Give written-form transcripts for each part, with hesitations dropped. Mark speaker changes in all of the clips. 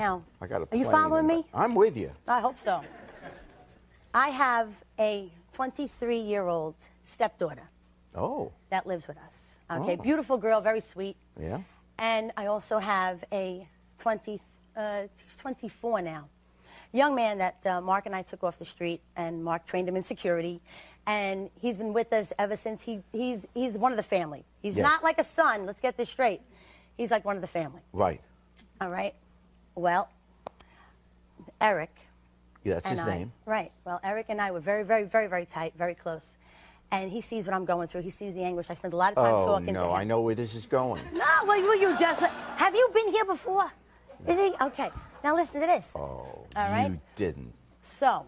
Speaker 1: Now,
Speaker 2: I got a
Speaker 1: are you
Speaker 2: plane
Speaker 1: following me?
Speaker 2: I'm with you.
Speaker 1: I hope so. I have a 23-year-old stepdaughter.
Speaker 2: Oh.
Speaker 1: That lives with us. Okay,
Speaker 2: Oh.
Speaker 1: beautiful girl, very sweet.
Speaker 2: Yeah.
Speaker 1: And I also have a she's 24 now. Young man that Mark and I took off the street, and Mark trained him in security, and he's been with us ever since. He's one of the family. He's
Speaker 2: Yes.
Speaker 1: not like a son. Let's get this straight. He's like one of the family.
Speaker 2: Right.
Speaker 1: All right. Well, Eric.
Speaker 2: Yeah, that's his name.
Speaker 1: Right. Well, Eric and I were very, very, very, very tight, very close. And he sees what I'm going through. He sees the anguish. I spend a lot of time talking to him.
Speaker 2: Oh, no, I know where this is going.
Speaker 1: No, well, you just... Have you been here before? Is he? Okay. Now listen to this.
Speaker 2: Oh,
Speaker 1: all right?
Speaker 2: You didn't.
Speaker 1: So,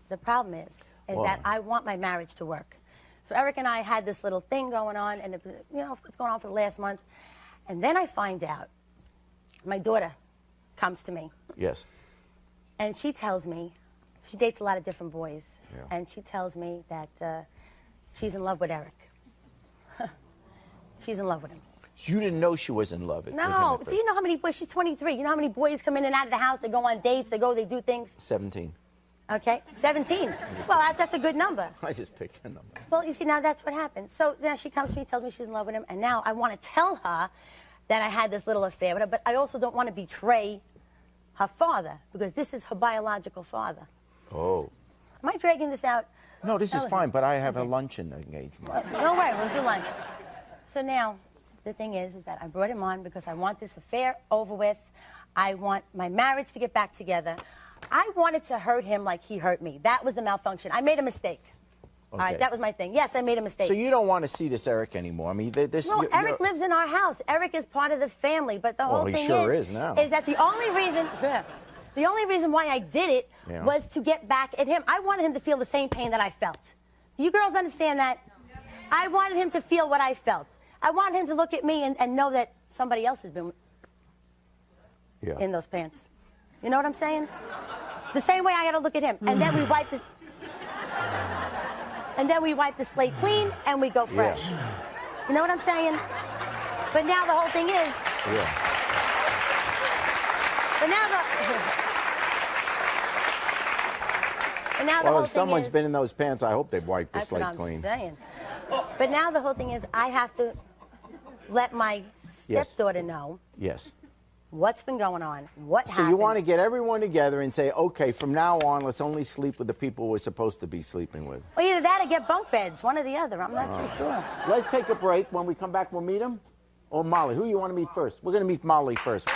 Speaker 1: the problem is
Speaker 2: What?
Speaker 1: that I want my marriage to work. So Eric and I had this little thing going on, and it's going on for the last month. And then I find out my daughter comes to me.
Speaker 2: Yes.
Speaker 1: And she tells me, she dates a lot of different boys,
Speaker 2: Yeah.
Speaker 1: and she tells me that she's in love with Eric. She's in love with him.
Speaker 2: So you didn't know she was in love with him
Speaker 1: No.
Speaker 2: at
Speaker 1: Do
Speaker 2: first?
Speaker 1: you know how many boys? She's 23. You know how many boys come in and out of the house? They go on dates. They do things.
Speaker 2: 17.
Speaker 1: Okay, 17. Well, that's a good number.
Speaker 2: I just picked a number.
Speaker 1: Well, you see, now that's what happens. So now she comes to me, tells me she's in love with him, and now I want to tell her that I had this little affair with her, but I also don't want to betray her father, because this is her biological father.
Speaker 2: Oh.
Speaker 1: Am I dragging this out?
Speaker 2: No, this is
Speaker 1: Tell
Speaker 2: fine,
Speaker 1: him.
Speaker 2: but I have a
Speaker 1: Okay.
Speaker 2: luncheon engagement.
Speaker 1: Don't worry, we'll do lunch. So now, the thing is that I brought him on because I want this affair over with. I want my marriage to get back together. I wanted to hurt him like he hurt me. That was the malfunction. I made a mistake. All right,
Speaker 2: Okay.
Speaker 1: that was my thing. Yes, I made a mistake.
Speaker 2: So you don't want to see this Eric anymore? I mean, this.
Speaker 1: No, Eric lives in our house. Eric is part of the family, but the whole
Speaker 2: he
Speaker 1: thing
Speaker 2: sure is now.
Speaker 1: is that the only reason why I did it
Speaker 2: Yeah.
Speaker 1: was to get back at him. I wanted him to feel the same pain that I felt. You girls understand that? I wanted him to feel what I felt. I wanted him to look at me and know that somebody else has been in those pants. You know what I'm saying? The same way I got to look at him, and then we wipe the. And then we wipe the slate clean, and we go fresh.
Speaker 2: Yeah.
Speaker 1: You know what I'm saying? But now the whole thing is...
Speaker 2: Yeah.
Speaker 1: But now the... But now the
Speaker 2: Well,
Speaker 1: whole
Speaker 2: if
Speaker 1: thing
Speaker 2: someone's
Speaker 1: is...
Speaker 2: been in those pants, I hope they've wiped the
Speaker 1: That's
Speaker 2: slate
Speaker 1: what I'm
Speaker 2: clean.
Speaker 1: saying. But now the whole thing is I have to let my stepdaughter know
Speaker 2: Yes.
Speaker 1: what's been going on, what
Speaker 2: So
Speaker 1: happened.
Speaker 2: you want to get everyone together and say, okay, from now on, let's only sleep with the people we're supposed to be sleeping with.
Speaker 1: Well, either that or get bunk beds, one or the other. I'm not too sure.
Speaker 2: Let's take a break. When we come back, we'll meet him. Or Molly. Who you want to meet first? We're going to meet Molly first.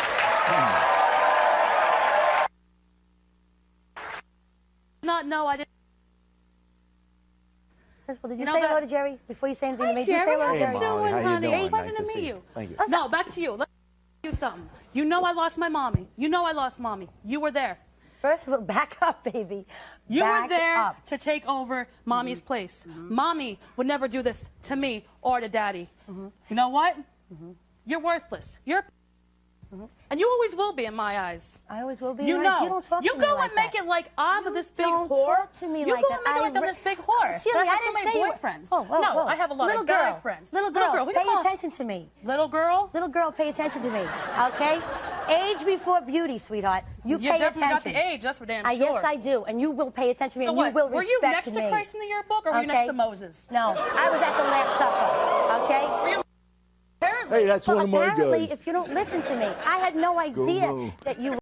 Speaker 3: No, I didn't.
Speaker 1: Well, did you,
Speaker 3: You know
Speaker 1: say
Speaker 3: that-
Speaker 1: hello to Jerry before you say anything to
Speaker 3: Hi,
Speaker 1: me? Did you say
Speaker 3: Jerry.
Speaker 1: hello
Speaker 3: How
Speaker 1: to
Speaker 3: you
Speaker 1: Jerry?
Speaker 3: doing,
Speaker 2: How you
Speaker 3: honey?
Speaker 2: doing?
Speaker 3: Pleasure
Speaker 2: Nice
Speaker 3: to
Speaker 2: to
Speaker 3: meet
Speaker 2: see
Speaker 3: you.
Speaker 2: you. Thank you.
Speaker 3: No, back to you. Let me tell you something. You know I lost my mommy. You know I lost mommy. You were there.
Speaker 1: First of all, back up, baby.
Speaker 3: You
Speaker 1: Back
Speaker 3: were there
Speaker 1: up.
Speaker 3: to take over mommy's place. Mommy would never do this to me or to daddy. You know what? You're worthless. You're and you always will be in my eyes.
Speaker 1: I always will be.
Speaker 3: You
Speaker 1: right?
Speaker 3: know.
Speaker 1: You don't talk
Speaker 3: you
Speaker 1: to me
Speaker 3: go
Speaker 1: like
Speaker 3: and make
Speaker 1: that.
Speaker 3: it like I'm
Speaker 1: You
Speaker 3: this big
Speaker 1: don't
Speaker 3: whore.
Speaker 1: talk to me
Speaker 3: you
Speaker 1: like
Speaker 3: go
Speaker 1: that.
Speaker 3: and make it like I'm this big whore.
Speaker 1: Excuse
Speaker 3: But
Speaker 1: me,
Speaker 3: I
Speaker 1: I
Speaker 3: have so
Speaker 1: didn't
Speaker 3: many
Speaker 1: say you-
Speaker 3: boyfriends.
Speaker 1: Whoa, whoa,
Speaker 3: no,
Speaker 1: whoa.
Speaker 3: I have a lot
Speaker 1: Little
Speaker 3: of
Speaker 1: girl.
Speaker 3: guy friends.
Speaker 1: Little girl,
Speaker 3: who you
Speaker 1: pay
Speaker 3: call?
Speaker 1: attention to me.
Speaker 3: Little girl.
Speaker 1: Little girl, pay attention to me, okay? Age before beauty, sweetheart. You
Speaker 3: You
Speaker 1: pay
Speaker 3: definitely
Speaker 1: attention.
Speaker 3: got the age. That's for damn sure.
Speaker 1: Yes, I do, and you will pay attention to me,
Speaker 3: So
Speaker 1: and
Speaker 3: what?
Speaker 1: you will
Speaker 3: Were
Speaker 1: respect me.
Speaker 3: you next to Christ in the yearbook, or were you next
Speaker 1: Okay?
Speaker 3: to Moses?
Speaker 1: No, I was at the Last Supper, okay?
Speaker 3: Were you apparently?
Speaker 2: Hey, that's
Speaker 1: Well,
Speaker 2: one of my
Speaker 1: apparently,
Speaker 2: guys.
Speaker 1: if you don't listen to me, I had no idea
Speaker 2: move.
Speaker 1: that you